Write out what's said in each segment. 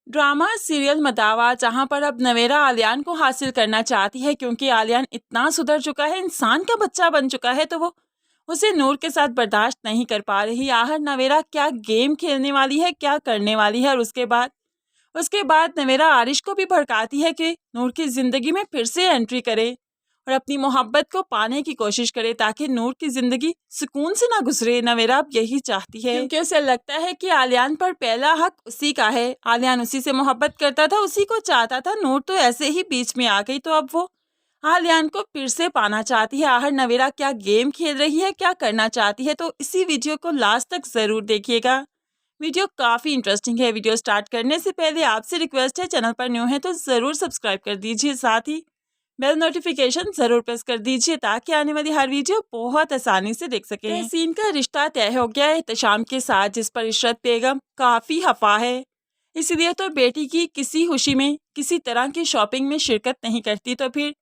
Drama serial मदावा जहां पर अब नवेरा आलियान को हासिल करना चाहती है क्योंकि आलियान इतना सुधर चुका है, इंसान का बच्चा बन चुका है, तो वो उसे नूर के साथ बर्दाश्त नहीं कर पा रही। आखिर नवेरा क्या गेम खेलने वाली है, क्या करने वाली है। और उसके बाद नवेरा आरिश को भी भड़काती है कि नूर की जिंदगी में फिर से एंट्री करे और अपनी मोहब्बत को पाने की कोशिश करे ताकि नूर की जिंदगी सुकून से ना गुजरे। नवेरा अब यही चाहती है क्योंकि उसे लगता है कि आलियान पर पहला हक उसी का है। आलियान उसी से मोहब्बत करता था, उसी को चाहता था। नूर तो ऐसे ही बीच में आ गई, तो अब वो आलियान को फिर से पाना चाहती है। आखिर नवेरा क्या गेम खेल रही है, क्या करना चाहती है, तो इसी वीडियो को लास्ट तक जरूर देखिएगा। वीडियो काफ़ी इंटरेस्टिंग है। वीडियो स्टार्ट करने से पहले आपसे रिक्वेस्ट है, चैनल पर न्यू है तो ज़रूर सब्सक्राइब कर दीजिए, साथ ही बेल नोटिफिकेशन ज़रूर प्रेस कर दीजिए ताकि आने वाली हर वीडियो बहुत आसानी से देख सकें। तहसीन का रिश्ता तय हो गया है एहतशाम के साथ, जिस पर इशरत बेगम काफ़ी खफा है। इसलिए तो बेटी की किसी खुशी में किसी तरह की शॉपिंग में शिरकत नहीं करती, तो फिर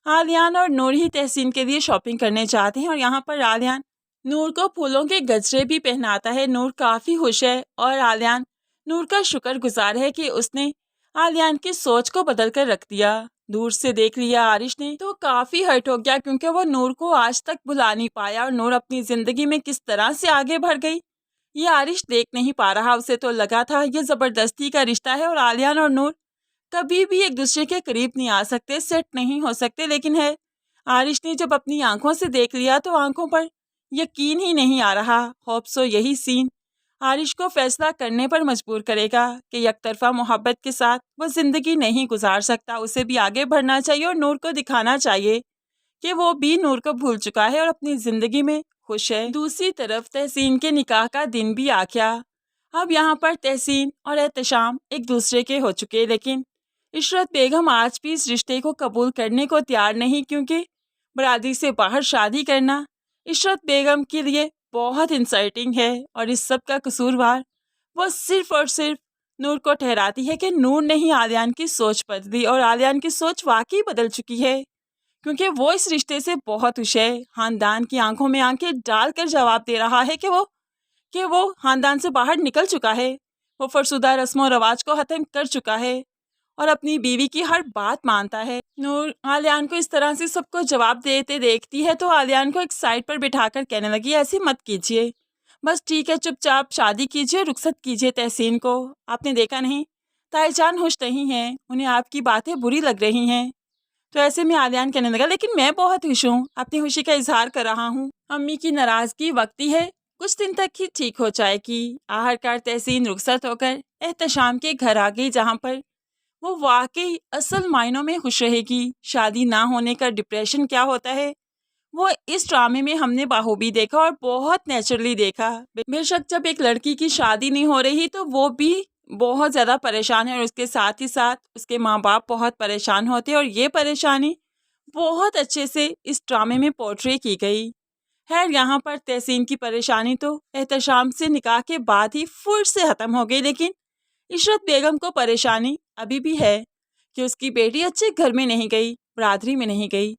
आलियान और नूर ही तहसीन के लिए शॉपिंग करने जाते हैं। और यहाँ पर आलियान नूर को फूलों के गजरे भी पहनाता है। नूर काफ़ी खुश है और आलियान नूर का शुक्रगुजार है कि उसने आलियान की सोच को बदल कर रख दिया। दूर से देख लिया आरिश ने तो काफ़ी हर्ट हो गया क्योंकि वो नूर को आज तक भुला नहीं पाया और नूर अपनी ज़िंदगी में किस तरह से आगे बढ़ गई ये आरिश देख नहीं पा रहा। उसे तो लगा था ये ज़बरदस्ती का रिश्ता है और आलियान और नूर कभी भी एक दूसरे के करीब नहीं आ सकते, सेट नहीं हो सकते। लेकिन है आरिश ने जब अपनी आंखों से देख लिया तो आंखों पर यकीन ही नहीं आ रहा। होप सो यही सीन आरिश को फैसला करने पर मजबूर करेगा कि एकतरफा मोहब्बत के साथ वो ज़िंदगी नहीं गुजार सकता, उसे भी आगे बढ़ना चाहिए और नूर को दिखाना चाहिए कि वो भी नूर को भूल चुका है और अपनी ज़िंदगी में खुश है। दूसरी तरफ तहसीन के निकाह का दिन भी आ गया। अब यहाँ पर तहसीन और एहतशाम एक दूसरे के हो चुके, लेकिन इशरत बेगम आज भी इस रिश्ते को कबूल करने को तैयार नहीं क्योंकि बरादरी से बाहर शादी करना इशरत बेगम के लिए बहुत इंसल्टिंग है। और इस सब का कसूरवार वो सिर्फ और सिर्फ नूर को ठहराती है कि नूर ने ही आलियान की सोच बदली और आलियान की सोच वाकई बदल चुकी है क्योंकि वो इस रिश्ते से बहुत खुश है। खानदान की आंखों में आंखें डालकर जवाब दे रहा है कि वो खानदान से बाहर निकल चुका है। वो फरसुदा रस्मों रवाज को ख़त्म कर चुका है और अपनी बीवी की हर बात मानता है। नूर आलियान को इस तरह से सबको जवाब देते देखती है तो आलियान को एक साइड पर बिठाकर कहने लगी, ऐसे मत कीजिए, बस ठीक है, चुपचाप शादी कीजिए, रुखसत कीजिए तहसीन को। आपने देखा नहीं ताईजान खुश नहीं है, उन्हें आपकी बातें बुरी लग रही हैं। तो ऐसे में आलियान कहने लगा, लेकिन मैं बहुत खुश हूँ, अपनी खुशी का इजहार कर रहा हूँ। अम्मी की नाराज़गी वक्ती है, कुछ दिन तक ही ठीक हो जाएगी। आखिरकार तहसीन रुखसत होकर एहतशाम के घर आ गई जहाँ पर वो वाकई असल मायनों में खुश रहेगी। शादी ना होने का डिप्रेशन क्या होता है वो इस ड्रामे में हमने बाखूबी देखा और बहुत नेचुरली देखा। बेशक जब एक लड़की की शादी नहीं हो रही तो वो भी बहुत ज़्यादा परेशान है और उसके साथ ही साथ उसके माँ बाप बहुत परेशान होते हैं और ये परेशानी बहुत अच्छे से इस ड्रामे में पोर्ट्रे की गई है। यहाँ पर तहसीन की परेशानी तो एहतशाम से निकाह के बाद ही फुर से ख़त्म हो गई, लेकिन इशरत बेगम को परेशानी अभी भी है कि उसकी बेटी अच्छे घर में नहीं गई, बरादरी में नहीं गई।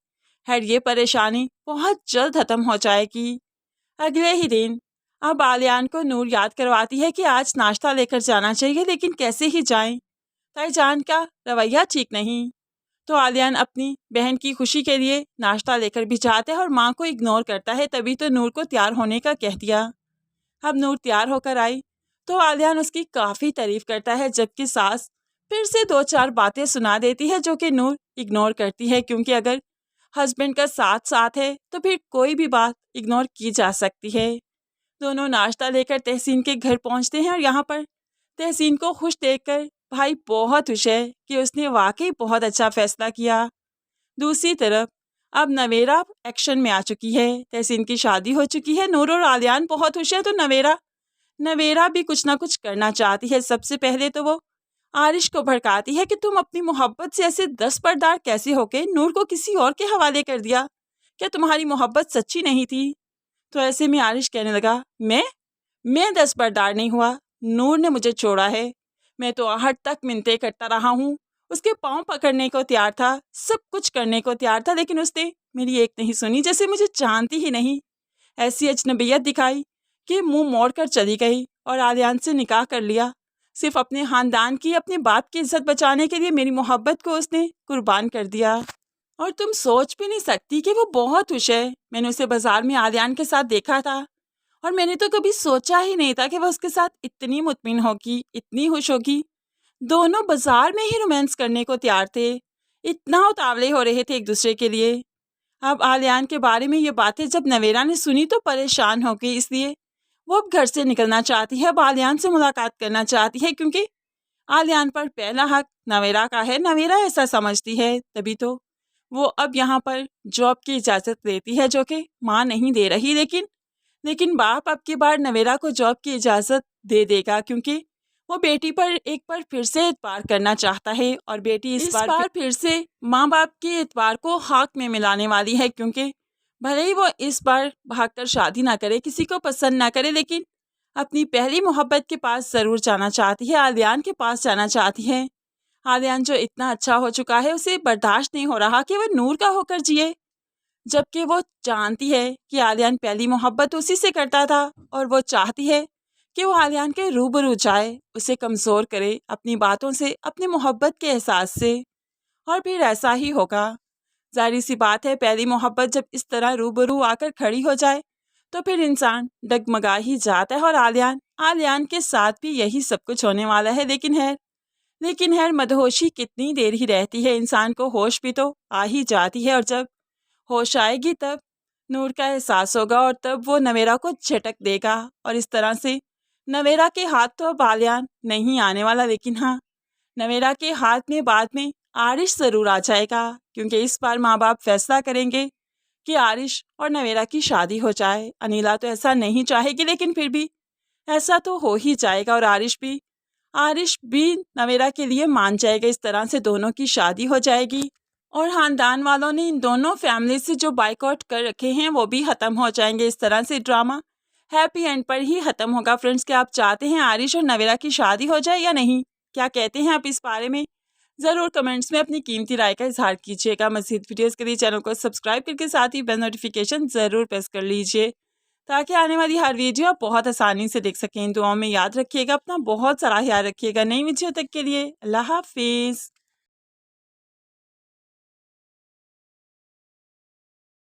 खैर ये परेशानी बहुत जल्द ख़त्म हो जाएगी। अगले ही दिन अब आलियान को नूर याद करवाती है कि आज नाश्ता लेकर जाना चाहिए, लेकिन कैसे ही जाएं, ताईजान का रवैया ठीक नहीं। तो आलियान अपनी बहन की खुशी के लिए नाश्ता लेकर भी जाता है और माँ को इग्नोर करता है। तभी तो नूर को तैयार होने का कह दिया। अब नूर तैयार होकर आई तो आलियान उसकी काफ़ी तारीफ करता है, जबकि सास फिर से 2-4 बातें सुना देती है जो कि नूर इग्नोर करती है क्योंकि अगर हस्बैंड का साथ साथ है तो फिर कोई भी बात इग्नोर की जा सकती है। दोनों नाश्ता लेकर तहसीन के घर पहुंचते हैं और यहाँ पर तहसीन को खुश देखकर भाई बहुत खुश है कि उसने वाकई बहुत अच्छा फैसला किया। दूसरी तरफ अब नवेरा एक्शन में आ चुकी है। तहसीन की शादी हो चुकी है, नूर और आलियान बहुत खुश है, तो नवेरा भी कुछ ना कुछ करना चाहती है। सबसे पहले तो वो आरिश को भड़काती है कि तुम अपनी मोहब्बत से ऐसे दस्तबरदार कैसे हो गए, नूर को किसी और के हवाले कर दिया, क्या तुम्हारी मोहब्बत सच्ची नहीं थी। तो ऐसे में आरिश कहने लगा, मैं दस्तबरदार नहीं हुआ, नूर ने मुझे छोड़ा है। मैं तो आहट तक मिन्नतें करता रहा हूँ, उसके पाँव पकड़ने को तैयार था, सब कुछ करने को तैयार था, लेकिन उसने मेरी एक नहीं सुनी, जैसे मुझे जानती ही नहीं। ऐसी अजनबियत दिखाई कि मुंह मोड़ कर चली गई और आलियान से निकाह कर लिया। सिर्फ अपने खानदान की, अपने बाप की इज्जत बचाने के लिए मेरी मोहब्बत को उसने कुर्बान कर दिया। और तुम सोच भी नहीं सकती कि वो बहुत खुश है। मैंने उसे बाजार में आलियान के साथ देखा था और मैंने तो कभी सोचा ही नहीं था कि वो उसके साथ इतनी मुतमिन होगी, इतनी खुश होगी। दोनों बाजार में ही रोमांस करने को तैयार थे, इतना उतावले हो रहे थे एक दूसरे के लिए। अब आलियान के बारे में ये बातें जब नवेरा ने सुनी तो परेशान हो गई, इसलिए वो अब घर से निकलना चाहती है, अब आलियान से मुलाकात करना चाहती है, क्योंकि आलियान पर पहला हक नवेरा का है। नवेरा ऐसा समझती है, तभी तो वो अब यहाँ पर जॉब की इजाज़त लेती है, जो कि माँ नहीं दे रही। लेकिन बाप अब की बार नवेरा को जॉब की इजाज़त दे देगा, क्योंकि वो बेटी पर एक बार फिर से एतबार करना चाहता है और बेटी इस बार फिर से माँ बाप के एतबार को हक में मिलाने वाली है। क्योंकि भले ही वो इस बार भागकर शादी ना करे, किसी को पसंद ना करे, लेकिन अपनी पहली मोहब्बत के पास ज़रूर जाना चाहती है, आलियान के पास जाना चाहती है। आलियान जो इतना अच्छा हो चुका है, उसे बर्दाश्त नहीं हो रहा कि वह नूर का होकर जिए, जबकि वो जानती है कि आलियान पहली मोहब्बत उसी से करता था और वो चाहती है कि वो आलियान के रूबरू जाए, उसे कमज़ोर करे अपनी बातों से, अपनी मोहब्बत के एहसास से। और फिर ऐसा ही होगा। ज़ाहिर सी बात है, पहली मोहब्बत जब इस तरह रूबरू आकर खड़ी हो जाए तो फिर इंसान डगमगा ही जाता है। और आलियान के साथ भी यही सब कुछ होने वाला है। लेकिन है मदहोशी कितनी देर ही रहती है, इंसान को होश भी तो आ ही जाती है। और जब होश आएगी तब नूर का एहसास होगा और तब वो नवेरा को झटक देगा। और इस तरह से नवेरा के हाथ तो अब आलियान नहीं आने वाला, लेकिन हाँ, नवेरा के हाथ में बाद में आरिश ज़रूर आ जाएगा, क्योंकि इस बार माँ बाप फैसला करेंगे कि आरिश और नवेरा की शादी हो जाए। अनीला तो ऐसा नहीं चाहेगी, लेकिन फिर भी ऐसा तो हो ही जाएगा और आरिश भी नवेरा के लिए मान जाएगा। इस तरह से दोनों की शादी हो जाएगी और ख़ानदान वालों ने इन दोनों फैमिली से जो बाइकआउट कर रखे हैं वो भी ख़त्म हो जाएंगे। इस तरह से ड्रामा हैप्पी एंड पर ही ख़त्म होगा। फ्रेंड्स, क्या आप चाहते हैं आरिश और नवेरा की शादी हो जाए या नहीं? क्या कहते हैं आप इस बारे में? ज़रूर कमेंट्स में अपनी कीमती राय का इजहार कीजिएगा। मज़ीद वीडियोज़ के लिए चैनल को सब्सक्राइब करके साथ ही बेल नोटिफिकेशन ज़रूर प्रेस कर लीजिए, ताकि आने वाली हर वीडियो आप बहुत आसानी से देख सकें। दुआओं में याद रखिएगा, अपना बहुत सारा ख्याल रखिएगा। नई वीडियो तक के लिए अल्लाह हाफिज़।